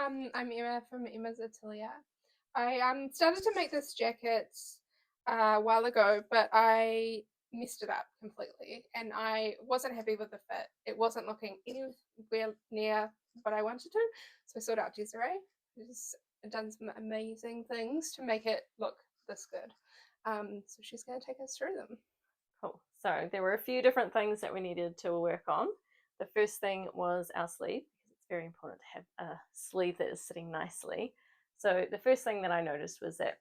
I'm Emma from Emma's Atelier. I started to make this jacket a while ago, but I messed it up completely, and I wasn't happy with the fit. It wasn't looking anywhere near what I wanted to, so I sought out Desiree, who's done some amazing things to make it look this good. So she's going to take us through them. Cool. So there were a few different things that we needed to work on. The first thing was our sleeve, because it's very important to have a sleeve that is sitting nicely. So the first thing that I noticed was that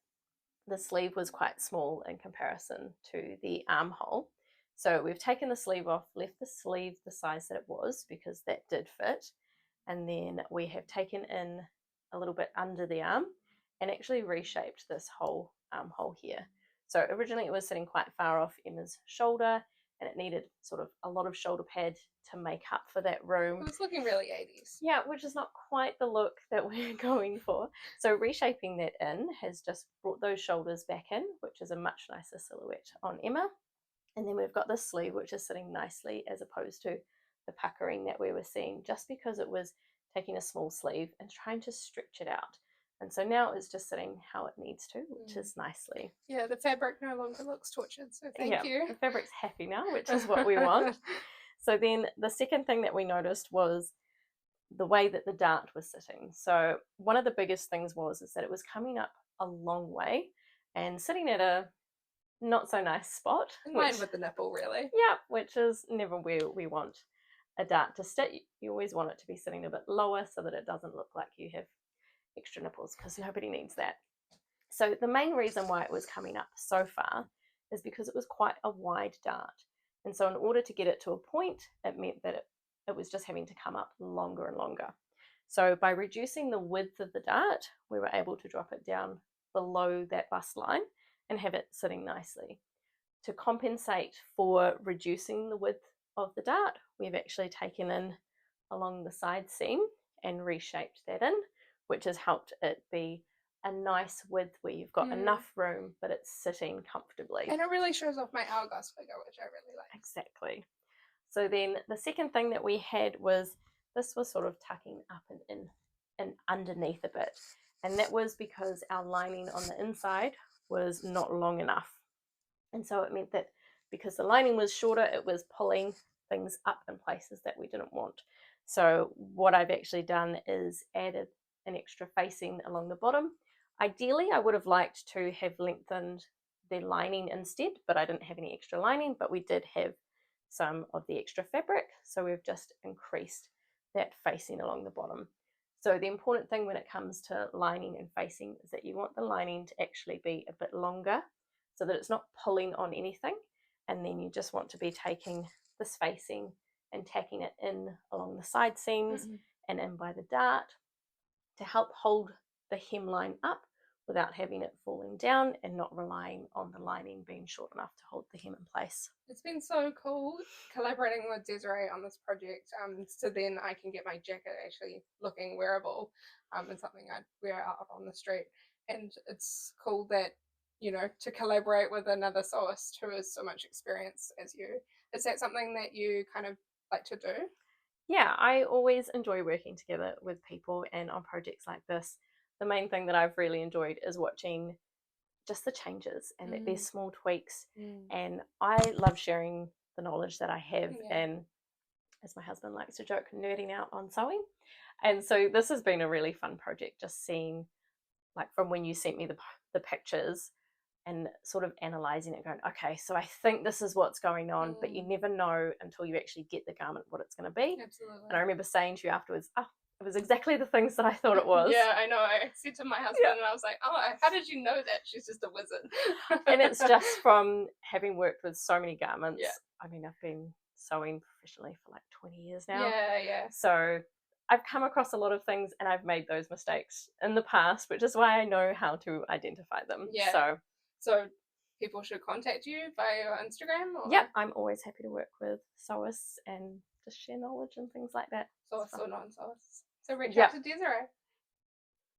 the sleeve was quite small in comparison to the armhole. So we've taken the sleeve off, left the sleeve the size that it was because that did fit. And then we have taken in a little bit under the arm and actually reshaped this whole armhole here. So originally it was sitting quite far off Emma's shoulder and it needed sort of a lot of shoulder pad to make up for that room. It was looking really 80s. Yeah, which is not quite the look that we're going for. So reshaping that in has just brought those shoulders back in, which is a much nicer silhouette on Emma. And then we've got this sleeve, which is sitting nicely as opposed to the puckering that we were seeing, just because it was taking a small sleeve and trying to stretch it out. And so now it's just sitting how it needs to, which is nicely. Yeah, the fabric no longer looks tortured, so thank you. The fabric's happy now, which is what we want. So then the second thing that we noticed was the way that the dart was sitting. So one of the biggest things is that it was coming up a long way and sitting at a not so nice spot. In line with the nipple, really. Yeah, which is never where we want a dart to sit. You always want it to be sitting a bit lower so that it doesn't look like you have extra nipples, because nobody needs that. So the main reason why it was coming up so far is because it was quite a wide dart. And so in order to get it to a point, it meant that it was just having to come up longer and longer. So by reducing the width of the dart, we were able to drop it down below that bust line and have it sitting nicely. To compensate for reducing the width of the dart, we've actually taken in along the side seam and reshaped that in, which has helped it be a nice width where you've got enough room, but it's sitting comfortably. And it really shows off my hourglass figure, which I really like. Exactly. So then the second thing that we had was this was sort of tucking up and in and underneath a bit. And that was because our lining on the inside was not long enough. And so it meant that because the lining was shorter, it was pulling things up in places that we didn't want. So what I've actually done is added an extra facing along the bottom. Ideally, I would have liked to have lengthened the lining instead, but I didn't have any extra lining, but we did have some of the extra fabric. So we've just increased that facing along the bottom. So the important thing when it comes to lining and facing is that you want the lining to actually be a bit longer so that it's not pulling on anything. And then you just want to be taking this facing and tacking it in along the side seams and in by the dart to help hold the hemline up without having it falling down and not relying on the lining being short enough to hold the hem in place. It's been so cool collaborating with Desiree on this project, so then I can get my jacket actually looking wearable and something I'd wear out on the street. And it's cool that, you know, to collaborate with another sewist who has so much experience as you. Is that something that you kind of like to do? Yeah, I always enjoy working together with people, and on projects like this, the main thing that I've really enjoyed is watching just the changes and that there's small tweaks. And I love sharing the knowledge that I have, and as my husband likes to joke, nerding out on sewing. And so this has been a really fun project, just seeing, like, from when you sent me the pictures and sort of analysing it, going, okay, so I think this is what's going on, but you never know until you actually get the garment what it's going to be. Absolutely. And I remember saying to you afterwards, oh, it was exactly the things that I thought it was. Yeah, I know. I said to my husband, and I was like, oh, how did you know that? She's just a wizard. And it's just from having worked with so many garments. Yeah. I mean, I've been sewing professionally for like 20 years now. Yeah. So I've come across a lot of things and I've made those mistakes in the past, which is why I know how to identify them. Yeah. So people should contact you via your Instagram? Or? Yep, I'm always happy to work with sewists and just share knowledge and things like that. Sewists or non-sewists. So reach out to Desiree.